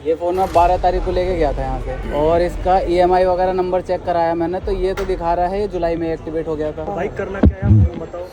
ये फ़ोन मैं 12 तारीख को लेके गया था यहाँ से और इसका EMI वगैरह नंबर चेक कराया मैंने, तो ये तो दिखा रहा है ये जुलाई में एक्टिवेट हो गया था। भाई करना क्या है आपको बताओ।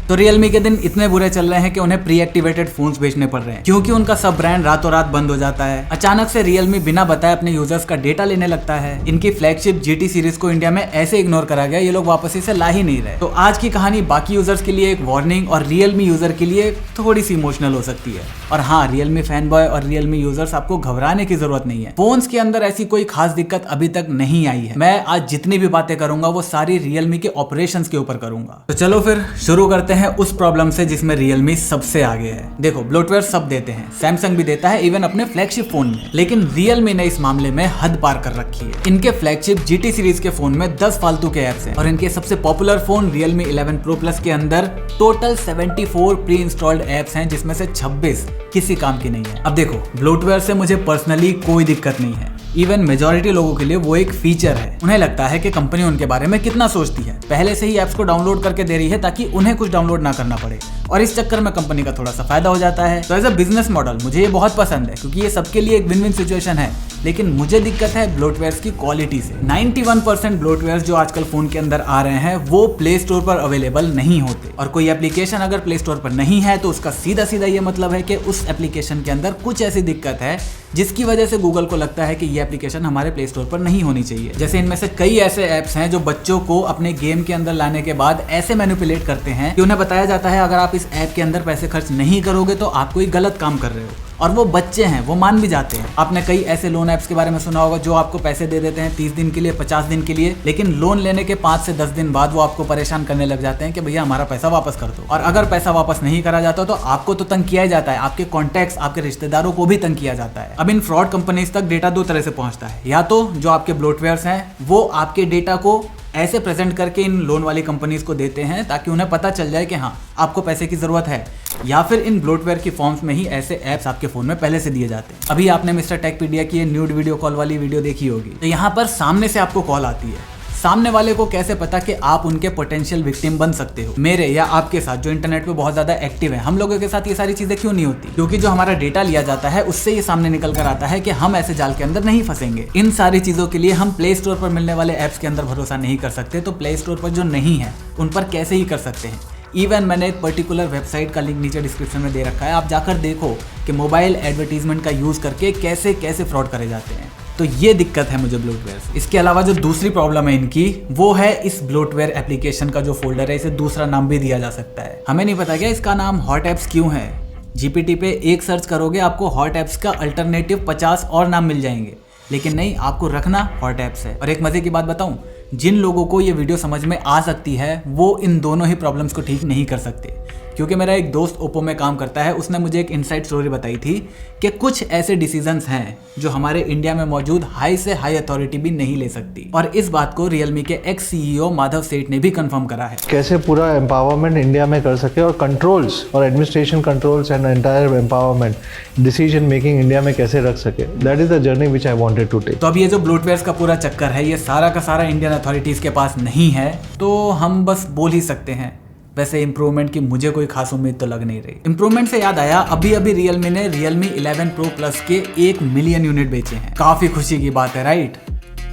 तो Realme के दिन इतने बुरे चल रहे हैं कि उन्हें प्री एक्टिवेटेड फोन्स बेचने पड़ रहे हैं, क्योंकि उनका सब ब्रांड रातों रात बंद हो जाता है। अचानक से Realme बिना बताए अपने यूजर्स का डेटा लेने लगता है। इनकी फ्लैगशिप GT सीरीज को इंडिया में ऐसे इग्नोर करा गया, ये लोग वापस इसे ला ही नहीं रहे। तो आज की कहानी बाकी यूजर्स के लिए एक वार्निंग और Realme यूजर के लिए थोड़ी सी इमोशनल हो सकती है। और हाँ, Realme फैन बॉय और Realme यूजर्स, आपको घबराने की जरूरत नहीं है। फोन्स के अंदर ऐसी कोई खास दिक्कत अभी तक नहीं आई है। मैं आज जितनी भी बातें करूंगा वो सारी Realme के ऑपरेशंस के ऊपर करूंगा। तो चलो फिर शुरू करते हैं उस प्रॉब्लम से जिसमें Realme सबसे आगे है। देखो, ब्लोटवेयर सब देते हैं, सैमसंग भी देता है, इवन अपने फ्लैगशिप फोन में, लेकिन Realme ने इस मामले में हद पार कर रखी है। इनके फ्लैगशिप GT सीरीज के फोन में 10 फालतू के ऐप्स हैं और इनके सबसे popular phone Realme 11 Pro Plus के अंदर टोटल 74 प्री इंस्टॉल्ड ऐप्स हैं, जिसमें से 26 किसी काम की नहीं है। अब देखो, ब्लोटवेयर से मुझे पर्सनली कोई दिक्कत नहीं है। इवन मेजॉरिटी लोगों के लिए वो एक फीचर है। उन्हें लगता है कि कंपनी उनके बारे में कितना सोचती है, पहले से ही ऐप्स को डाउनलोड करके दे रही है ताकि उन्हें कुछ डाउनलोड ना करना पड़े, और इस चक्कर में कंपनी का थोड़ा सा फायदा हो जाता है। तो एज अ बिजनेस मॉडल मुझे ये बहुत पसंद है, क्योंकि ये सबके लिए एक विन विन सिचुएशन है। लेकिन मुझे दिक्कत है ब्लोटवेयर्स की क्वालिटी से। 91% ब्लोटवेयर्स जो आजकल फोन के अंदर आ रहे हैं वो प्ले स्टोर पर अवेलेबल नहीं होते, और कोई एप्लीकेशन अगर प्ले स्टोर पर नहीं है तो उसका सीधा सीधा ये मतलब है कि उस एप्लीकेशन के अंदर कुछ ऐसी दिक्कत है जिसकी वजह से गूगल को लगता है कि ये एप्लीकेशन हमारे प्ले स्टोर पर नहीं होनी चाहिए। जैसे इनमें से कई ऐसे ऐप्स हैं जो बच्चों को अपने गेम के अंदर लाने के बाद ऐसे मैनिपुलेट करते हैं कि उन्हें बताया जाता है अगर आप इस ऐप के अंदर पैसे खर्च नहीं करोगे तो आप कोई गलत काम कर रहे हो, और वो बच्चे हैं, वो मान भी जाते हैं। आपने कई ऐसे लोन ऐप्स के बारे में सुना होगा जो आपको पैसे दे देते हैं 30 दिन के लिए, 50 दिन के लिए, लेकिन लोन लेने के 5 से 10 दिन बाद वो आपको परेशान करने लग जाते हैं कि भैया हमारा पैसा वापस कर दो। और अगर पैसा वापस नहीं करा जाता तो आपको तो तंग किया ही जाता है, आपके कॉन्टैक्ट्स, आपके रिश्तेदारों को भी तंग किया जाता है। अब इन फ्रॉड कंपनीज तक डेटा दो तरह से पहुंचता है, या तो जो आपके ब्लोटवेयर्स हैं वो आपके डेटा को ऐसे प्रेजेंट करके इन लोन वाली कंपनीज को देते हैं ताकि उन्हें पता चल जाए कि हाँ आपको पैसे की जरूरत है, या फिर इन ब्लोटवेयर की फॉर्म्स में ही ऐसे ऐप्स आपके फोन में पहले से दिए जाते हैं। अभी आपने मिस्टर टेकपीडिया की न्यूड वीडियो कॉल वाली वीडियो देखी होगी, तो यहाँ पर सामने से आपको कॉल आती है। सामने वाले को कैसे पता कि आप उनके पोटेंशियल विक्टिम बन सकते हो? मेरे या आपके साथ जो इंटरनेट पे बहुत ज्यादा एक्टिव है, हम लोगों के साथ ये सारी चीजें क्यों नहीं होती? क्योंकि जो हमारा डेटा लिया जाता है उससे ये सामने निकल कर आता है कि हम ऐसे जाल के अंदर नहीं फंसेंगे। इन सारी चीजों के लिए हम प्ले स्टोर पर मिलने वाले ऐप्स के अंदर भरोसा नहीं कर सकते, तो प्ले स्टोर पर जो नहीं है उन पर कैसे ही कर सकते हैं? इवन मैंने एक पर्टिकुलर वेबसाइट का लिंक नीचे डिस्क्रिप्शन में दे रखा है, आप जाकर देखो कि मोबाइल एडवर्टीजमेंट का यूज करके कैसे कैसे फ्रॉड करे जाते हैं। तो ये दिक्कत है मुझे ब्लोटवेयर से। इसके अलावा जो दूसरी प्रॉब्लम है इनकी, वो है इस ब्लोटवेयर एप्लीकेशन का जो फोल्डर है, इसे दूसरा नाम भी दिया जा सकता है। हमें नहीं पता क्या इसका नाम हॉट एप्स क्यों है। GPT पे एक सर्च करोगे आपको हॉट एप्स का अल्टरनेटिव 50 और नाम मिल जाएंगे, लेकिन नहीं, आपको रखना हॉट एप्स है। और एक मजे की बात बताऊं, जिन लोगों को ये वीडियो समझ में आ सकती है वो इन दोनों ही प्रॉब्लम्स को ठीक नहीं कर सकते। क्योंकि मेरा एक दोस्त ओप्पो में काम करता है, उसने मुझे एक इनसाइड स्टोरी बताई थी कि कुछ ऐसे डिसीजंस हैं जो हमारे इंडिया में मौजूद हाई से हाई अथॉरिटी भी नहीं ले सकती, और इस बात को Realme के एक्स CEO माधव सेठ ने भी कंफर्म करा है। कैसे पूरा एम्पावरमेंट इंडिया में कर सके, और कंट्रोल्स और administration controls and entire empowerment decision making India में कैसे रख सके, that is the journey which I wanted to take. तो अब ये जो ब्लोटवेयर्स का पूरा चक्कर है, ये सारा का सारा इंडियन अथॉरिटीज के पास नहीं है, तो हम बस बोल ही सकते हैं। वैसे इंप्रूवमेंट की मुझे कोई खास उम्मीद तो लग नहीं रही। इंप्रूवमेंट से याद आया, अभी अभी Realme ने Realme 11 Pro Plus के 1 मिलियन यूनिट बेचे हैं। काफी खुशी की बात है, राइट?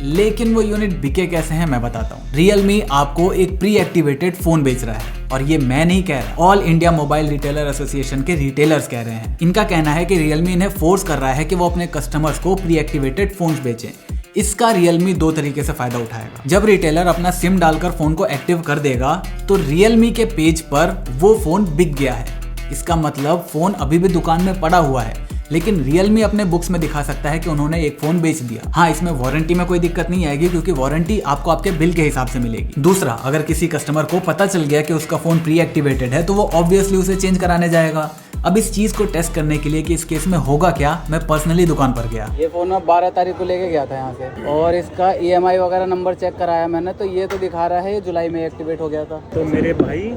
लेकिन वो यूनिट बिके कैसे हैं मैं बताता हूँ। Realme आपको एक प्री एक्टिवेटेड फोन बेच रहा है, और ये मैं नहीं कह रहा, all India mobile retailer association के रिटेलर्स कह रहे हैं। इनका कहना है कि Realme इन्हें फोर्स कर रहा है कि वो अपने कस्टमर्स को प्री एक्टिवेटेड फोन्स बेचें। इसका Realme दो तरीके से फायदा उठाएगा। जब रिटेलर अपना सिम डालकर फोन को एक्टिव कर देगा तो Realme के पेज पर वो फोन बिक गया है, इसका मतलब फोन अभी भी दुकान में पड़ा हुआ है, लेकिन Realme अपने बुक्स में दिखा सकता है कि उन्होंने एक फोन बेच दिया। हाँ, इसमें वारंटी में कोई दिक्कत नहीं आएगी, क्योंकि वारंटी आपको आपके बिल के हिसाब से मिलेगी। दूसरा, अगर किसी कस्टमर को पता चल गया कि उसका फोन प्री एक्टिवेटेड है तो वो ऑब्वियसली उसे चेंज कराने जाएगा। अब इस चीज को टेस्ट करने के लिए कि इस केस में होगा क्या, मैं पर्सनली दुकान पर गया। ये फ़ोन मैं 12 तारीख को लेके गया था यहाँ से और इसका EMI वगैरह नंबर चेक कराया मैंने, तो ये तो दिखा रहा है ये जुलाई में एक्टिवेट हो गया था। तो मेरे भाई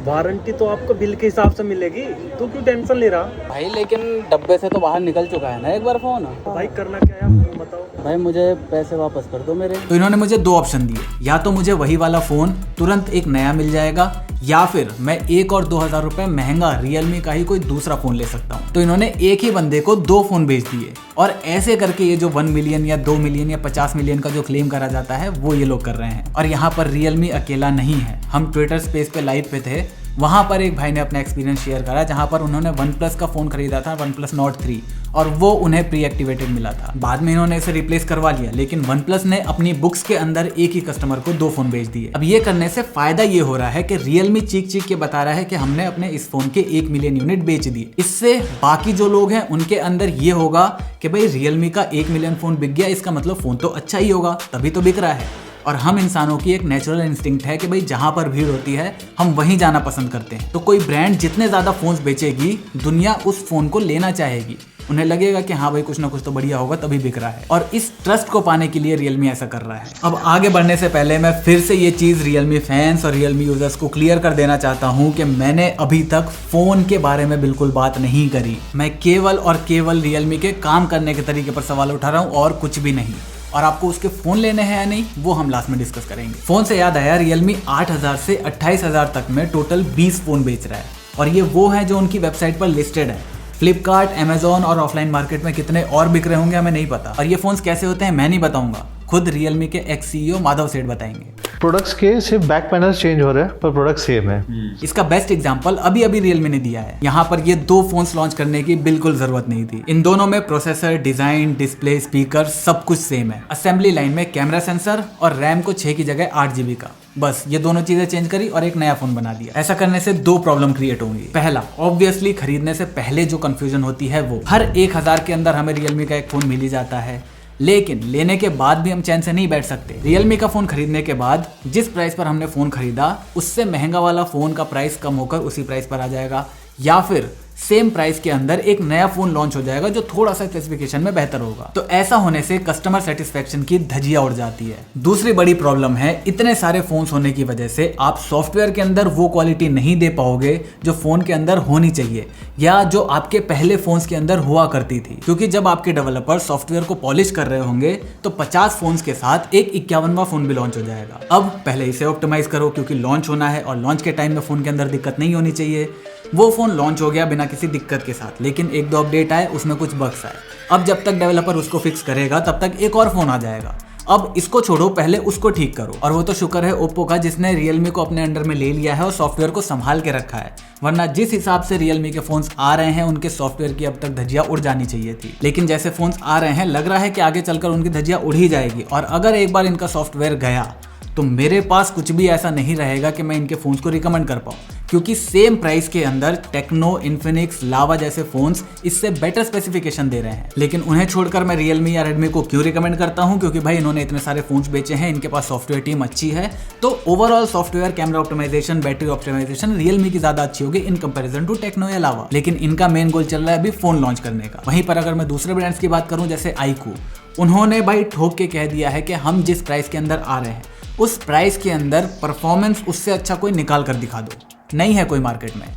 वारंटी तो आपको बिल के हिसाब से मिलेगी, तू क्यों टेंशन ले रहा? भाई लेकिन डब्बे से तो बाहर निकल चुका है ना एक बार फ़ोन। तो भाई करना क्या है आपको बताओ। भाई मुझे पैसे वापस कर दो मेरे। तो इन्होंने मुझे दो ऑप्शन दिए, या तो मुझे वही वाला फोन तुरंत एक नया मिल जाएगा, या फिर मैं 1 और 2,000 रुपए महंगा Realme का ही कोई दूसरा फोन ले सकता हूँ। तो इन्होंने एक ही बंदे को 2 फोन बेच दिए और ऐसे करके ये जो 1 मिलियन या 2 मिलियन या 50 मिलियन का जो क्लेम करा जाता है वो ये लोग कर रहे हैं। और यहाँ पर Realme अकेला नहीं है। हम ट्विटर स्पेस पे लाइव पे थे, वहां पर एक भाई ने अपना एक्सपीरियंस शेयर करा जहां पर उन्होंने OnePlus का फोन खरीदा था, OnePlus Nord 3, और वो उन्हें प्री एक्टिवेटेड मिला था। बाद में इन्होंने इसे रिप्लेस करवा लिया, लेकिन OnePlus ने अपनी बुक्स के अंदर एक ही कस्टमर को 2 फोन बेच दिए। अब ये करने से फायदा ये हो रहा है कि Realme चीख चीख के बता रहा है कि हमने अपने इस फोन के 1 मिलियन यूनिट बेच दिए। इससे बाकी जो लोग हैं उनके अंदर ये होगा कि भाई Realme का 1 मिलियन फोन बिक गया, इसका मतलब फोन तो अच्छा ही होगा, तभी तो बिक रहा है। और हम इंसानों की एक नेचुरल इंस्टिंक्ट है कि भाई जहां पर भीड़ होती है हम वहीं जाना पसंद करते हैं। तो कोई ब्रांड जितने ज्यादा फोन्स बेचेगी, दुनिया उस फोन को लेना चाहेगी। उन्हें लगेगा कि हाँ भाई कुछ ना कुछ तो बढ़िया होगा, तभी बिक रहा है। और इस ट्रस्ट को पाने के लिए Realme ऐसा कर रहा है। अब आगे बढ़ने से पहले मैं फिर से ये चीज Realme फैंस और Realme यूजर्स को क्लियर कर देना चाहता हूँ कि मैंने अभी तक फोन के बारे में बिल्कुल बात नहीं करी। मैं केवल और केवल Realme के काम करने के तरीके पर सवाल उठा रहा हूँ और कुछ भी नहीं। और आपको उसके फोन लेने हैं या नहीं वो हम लास्ट में डिस्कस करेंगे। फोन से याद आया, Realme 8,000 से 28,000 तक में टोटल 20 फोन बेच रहा है और ये वो है जो उनकी वेबसाइट पर लिस्टेड है। फ्लिपकार्ट, अमेजोन और ऑफलाइन मार्केट में कितने और बिक रहे होंगे हमें नहीं पता। और ये फोन्स कैसे होते हैं मैं नहीं बताऊंगा, खुद Realme के एक्स CEO माधव सेठ बताएंगे। प्रोडक्ट्स के सिर्फ बैक पैनल्स चेंज हो रहे हैं पर प्रोडक्ट सेम है। इसका बेस्ट एग्जांपल अभी Realme ने दिया है। यहाँ पर ये 2 फोन्स लॉन्च करने की बिल्कुल जरूरत नहीं थी। इन दोनों में प्रोसेसर, डिजाइन, डिस्प्ले, स्पीकर सब कुछ सेम है। असेंबली लाइन में कैमरा सेंसर और रैम को 6 की जगह 8 GB का, बस ये दोनों चीजें चेंज करी और एक नया फोन बना दिया। ऐसा करने से 2 प्रॉब्लम क्रिएट होंगी। पहला, ऑब्वियसली खरीदने से पहले जो कंफ्यूजन होती है वो, हर 1,000 के अंदर हमें Realme का एक फोन मिल ही जाता है, लेकिन लेने के बाद भी हम चैन से नहीं बैठ सकते। Realme का फोन खरीदने के बाद जिस प्राइस पर हमने फोन खरीदा उससे महंगा वाला फोन का प्राइस कम होकर उसी प्राइस पर आ जाएगा, या फिर सेम प्राइस के अंदर एक नया फोन लॉन्च हो जाएगा जो थोड़ा सा स्पेसिफिकेशन में बेहतर होगा। तो ऐसा होने से कस्टमर सेटिस्फेक्शन की धज्जियां उड़ जाती है। दूसरी बड़ी प्रॉब्लम है, इतने सारे फोन्स होने की वजह से आप सॉफ्टवेयर के अंदर वो क्वालिटी नहीं दे पाओगे जो फोन के अंदर होनी चाहिए या जो आपके पहले फोन्स के अंदर हुआ करती थी। क्योंकि जब आपके डेवलपर सॉफ्टवेयर को पॉलिश कर रहे होंगे तो 50 फोन्स के साथ एक 51वां फोन भी लॉन्च हो जाएगा। अब पहले इसे ऑप्टिमाइज करो क्योंकि लॉन्च होना है और लॉन्च के टाइम में फोन के अंदर दिक्कत नहीं होनी चाहिए। वो फोन लॉन्च हो गया बिना किसी दिक्कत के साथ, लेकिन 1-2 अपडेट आए, उसमें कुछ बग्स आए। अब जब तक डेवलपर उसको फिक्स करेगा तब तक एक और फोन आ जाएगा। अब इसको छोड़ो, पहले उसको ठीक करो। और वो तो शुक्र है ओप्पो का जिसने Realme को अपने अंडर में ले लिया है और सॉफ्टवेयर को संभाल के रखा है, वरना जिस हिसाब से Realme के फोन्स आ रहे हैं उनके सॉफ्टवेयर की अब तक धज्जियां उड़ जानी चाहिए थी। लेकिन जैसे फोन्स आ रहे हैं लग रहा है कि आगे चलकर उनकी धज्जियां उड़ ही जाएगी। और अगर एक बार इनका सॉफ्टवेयर गया तो मेरे पास कुछ भी ऐसा नहीं रहेगा कि मैं इनके फोन्स को रिकमेंड कर पाऊँ, क्योंकि सेम प्राइस के अंदर टेक्नो, इन्फिनिक्स, लावा जैसे फोन्स इससे बेटर स्पेसिफिकेशन दे रहे हैं। लेकिन उन्हें छोड़कर मैं Realme या Redmi को क्यों रिकमेंड करता हूं? क्योंकि भाई इन्होंने इतने सारे फोन्स बेचे हैं, इनके पास सॉफ्टवेयर टीम अच्छी है, तो overall software, camera optimisation, battery optimisation Realme की ज्यादा अच्छी होगी इन कंपेरिजन टू टेक्नो या लावा। लेकिन इनका मेन गोल चल रहा है अभी फोन लॉन्च करने का। वहीं पर अगर मैं दूसरे ब्रांड्स की बात करूं जैसे iQOO, उन्होंने भाई ठोक के कह दिया है कि हम जिस प्राइस के अंदर आ रहे हैं उस प्राइस के अंदर परफॉर्मेंस उससे अच्छा कोई निकाल कर दिखा दो, नहीं है कोई मार्केट में।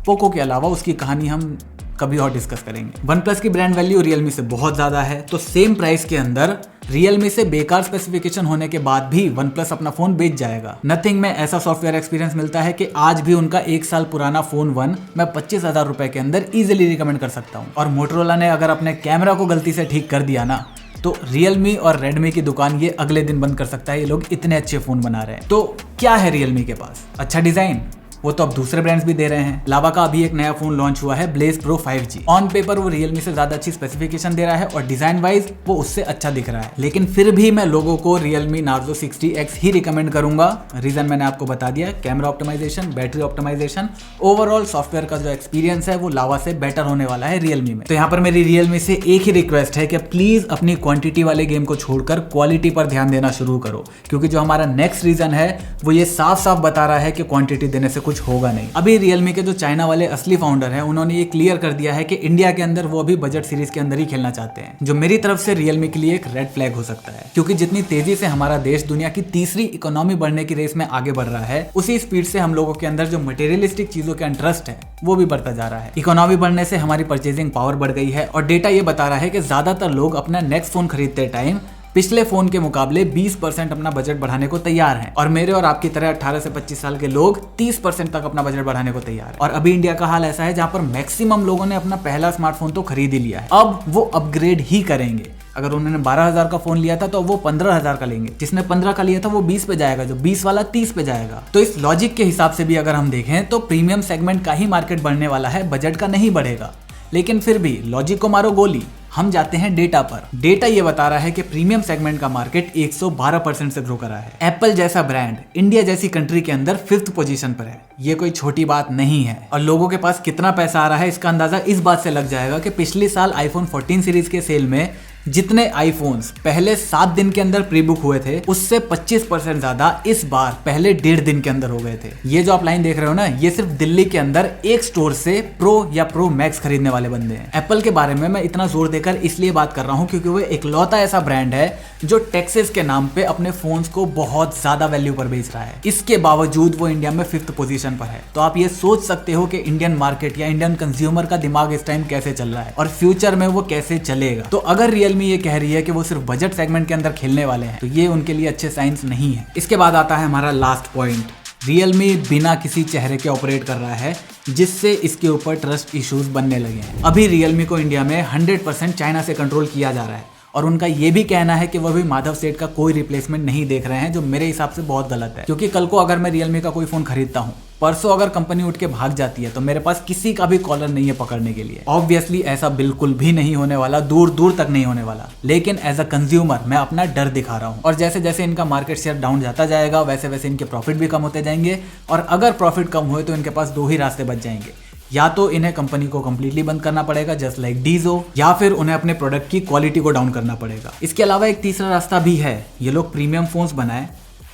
पोको के अलावा उसकी कहानी हम कभी और डिस्कस करेंगे। OnePlus की ब्रांड वैल्यू Realme से बहुत ज्यादा है, तो सेम प्राइस के अंदर Realme से बेकार स्पेसिफिकेशन होने के बाद भी OnePlus अपना फोन बेच जाएगा। नथिंग में ऐसा सॉफ्टवेयर एक्सपीरियंस मिलता है कि आज भी उनका 1 साल पुराना फोन 1 मैं 25,000 रुपए के अंदर इजिली रिकमेंड कर सकता हूँ। और मोटरोला ने अगर अपने कैमरा को गलती से ठीक कर दिया ना तो Realme और Redmi की दुकान ये अगले दिन बंद कर सकता है। ये लोग इतने अच्छे फोन बना रहे हैं। तो क्या है Realme के पास? अच्छा डिजाइन, वो तो अब दूसरे ब्रांड्स भी दे रहे हैं। लावा का अभी एक नया फोन लॉन्च हुआ है Blaze Pro 5G। On paper वो Realme से ज्यादा अच्छी स्पेसिफिकेशन दे रहा है और डिजाइन वाइज वो उससे अच्छा दिख रहा है। लेकिन फिर भी मैं लोगों को Realme Narzo 60X ही रिकमेंड करूंगा। रीजन मैंने आपको बता दिया, camera optimisation, battery optimisation, overall software का जो एक्सपीरियंस है वो लावा से बेटर होने वाला है Realme में। तो यहाँ पर मेरी Realme से एक ही रिक्वेस्ट है कि प्लीज अपनी क्वांटिटी वाले गेम को छोड़कर क्वालिटी पर ध्यान देना शुरू करो, क्योंकि जो हमारा नेक्स्ट रीजन है वो ये साफ साफ बता रहा है कि क्वांटिटी देने से कुछ होगा नहीं। अभी Realme के जो चाइना वाले असली फाउंडर हैं उन्होंने ये क्लियर कर दिया है कि इंडिया के अंदर वो अभी बजट सीरीज के अंदर ही खेलना चाहते हैं, जो मेरी तरफ से Realme के लिए एक रेड फ्लैग हो सकता है। क्योंकि जितनी तेजी से हमारा देश दुनिया की तीसरी इकोनॉमी बढ़ने की रेस में आगे बढ़ रहा है, उसी स्पीड से हम लोगों के अंदर जो मटेरियलिस्टिक चीजों का इंटरेस्ट है वो भी बढ़ता जा रहा है। इकोनॉमी बढ़ने से हमारी परचेजिंग पावर बढ़ गई है और डेटा ये बता रहा है कि ज्यादातर लोग अपना नेक्स्ट फोन खरीदते टाइम पिछले फोन के मुकाबले 20% अपना बजट बढ़ाने को तैयार हैं और मेरे और आपकी तरह 18 से 25 साल के लोग 30% तक अपना बजट बढ़ाने को तैयार हैं। और अभी इंडिया का हाल ऐसा है जहां पर मैक्सिमम लोगों ने अपना पहला स्मार्टफोन तो खरीद ही लिया है, अब वो अपग्रेड ही करेंगे। अगर उन्होंने 12,000 का फोन लिया था तो वो 15,000 का लेंगे, जिसने 15 का लिया था वो 20 पे जाएगा, जो 20 वाला 30 पे जाएगा। तो इस लॉजिक के हिसाब से भी अगर हम देखें तो प्रीमियम सेगमेंट का ही मार्केट बढ़ने वाला है, बजट का नहीं बढ़ेगा। लेकिन फिर भी लॉजिक को मारो गोली, हम जाते हैं डेटा पर। डेटा ये बता रहा है कि प्रीमियम सेगमेंट का मार्केट 112% से ग्रो करा है। एप्पल जैसा ब्रांड इंडिया जैसी कंट्री के अंदर 5th पोजीशन पर है। ये कोई छोटी बात नहीं है। और लोगों के पास कितना पैसा आ रहा है इसका अंदाजा इस बात से लग जाएगा कि पिछले साल आईफोन 14 सीरीज के सेल में जितने आईफोन्स पहले 7 दिन के अंदर प्री बुक हुए थे, उससे 25% ज्यादा इस बार पहले 1.5 दिन के अंदर हो गए थे। ये जो आप लाइन देख रहे हो ना, ये सिर्फ दिल्ली के अंदर एक स्टोर से प्रो या प्रो मैक्स खरीदने वाले बंदे हैं। एप्पल के बारे में मैं इतना जोर देकर इसलिए बात कर रहा हूँ क्योंकि वो इकलौता ऐसा ब्रांड है जो टेक्सास के नाम पे अपने फोन्स को बहुत ज्यादा वैल्यू पर बेच रहा है। इसके बावजूद वो इंडिया में 5th पोजीशन पर है। तो आप ये सोच सकते हो कि इंडियन मार्केट या इंडियन कंज्यूमर का दिमाग इस टाइम कैसे चल रहा है और फ्यूचर में वो कैसे चलेगा। तो अगर रियलमी ये कह रही है कि वो सिर्फ बजट सेगमेंट के अंदर खेलने वाले हैं तो ये उनके लिए अच्छे साइंस नहीं है। इसके बाद आता है हमारा लास्ट पॉइंट, रियलमी बिना किसी चेहरे के ऑपरेट कर रहा है, जिससे इसके ऊपर ट्रस्ट इश्यूज बनने लगे हैं। अभी रियलमी को इंडिया में 100% चाइना से कंट्रोल किया जा रहा है और उनका ये भी कहना है कि वह भी माधव सेठ का कोई रिप्लेसमेंट नहीं देख रहे हैं, जो मेरे हिसाब से बहुत गलत है। क्योंकि कल को अगर मैं रियलमी का कोई फोन खरीदता हूँ, परसों अगर कंपनी उठ के भाग जाती है तो मेरे पास किसी का भी कॉलर नहीं है पकड़ने के लिए। ऑब्वियसली ऐसा बिल्कुल भी नहीं होने वाला, दूर दूर तक नहीं होने वाला। लेकिन एज अ कंज्यूमर मैं अपना डर दिखा रहा हूँ और जैसे जैसे इनका मार्केट शेयर डाउन जाता जाएगा वैसे वैसे इनके प्रॉफिट भी कम होते जाएंगे। और अगर प्रॉफिट कम हुए तो इनके पास 2 ही रास्ते बच जाएंगे, या तो इन्हें कंपनी को कंप्लीटली बंद करना पड़ेगा जस्ट लाइक डीजो, या फिर उन्हें अपने प्रोडक्ट की क्वालिटी को डाउन करना पड़ेगा। इसके अलावा एक तीसरा रास्ता भी है, ये लोग प्रीमियम फोन्स बनाए,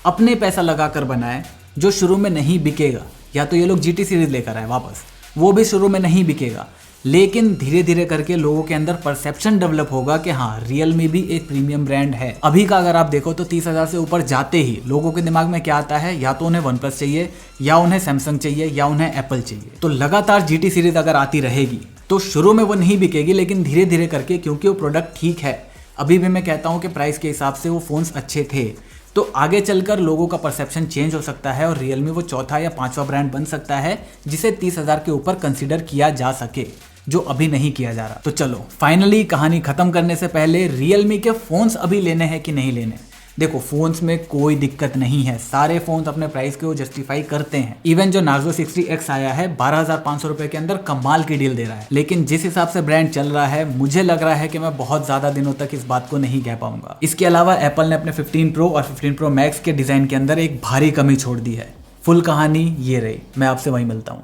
अपने पैसा लगाकर बनाए, जो शुरू में नहीं बिकेगा। या तो ये लोग GT सीरीज लेकर आए वापस, वो भी शुरू में नहीं बिकेगा, लेकिन धीरे धीरे करके लोगों के अंदर परसेप्शन डेवलप होगा कि हाँ रियलमी भी एक प्रीमियम ब्रांड है। अभी का अगर आप देखो तो 30,000 से ऊपर जाते ही लोगों के दिमाग में क्या आता है, या तो उन्हें OnePlus चाहिए, या उन्हें सैमसंग चाहिए, या उन्हें एप्पल चाहिए। तो लगातार GT सीरीज अगर आती रहेगी तो शुरू में वो नहीं बिकेगी, लेकिन धीरे धीरे करके क्योंकि वो प्रोडक्ट ठीक है, अभी भी मैं कहता हूँ कि प्राइस के हिसाब से वो फोन्स अच्छे थे, तो आगे चलकर लोगों का परसेप्शन चेंज हो सकता है और रियलमी वो चौथा या 5वां ब्रांड बन सकता है जिसे 30,000 के ऊपर कंसीडर किया जा सके, जो अभी नहीं किया जा रहा। तो चलो फाइनली कहानी खत्म करने से पहले, रियलमी के फोन्स अभी लेने हैं कि नहीं लेने? देखो फोन्स में कोई दिक्कत नहीं है, सारे फोन्स अपने प्राइस को जस्टिफाई करते हैं। इवन जो नार्जो 60X आया है 12,500 रुपए के अंदर कमाल की डील दे रहा है। लेकिन जिस हिसाब से ब्रांड चल रहा है, मुझे लग रहा है कि मैं बहुत ज्यादा दिनों तक इस बात को नहीं कह पाऊंगा। इसके अलावा एप्पल ने अपने 15 प्रो और 15 प्रो मैक्स के डिजाइन के अंदर एक भारी कमी छोड़ दी है। फुल कहानी ये रही, मैं आपसे वहीं मिलता हूँ।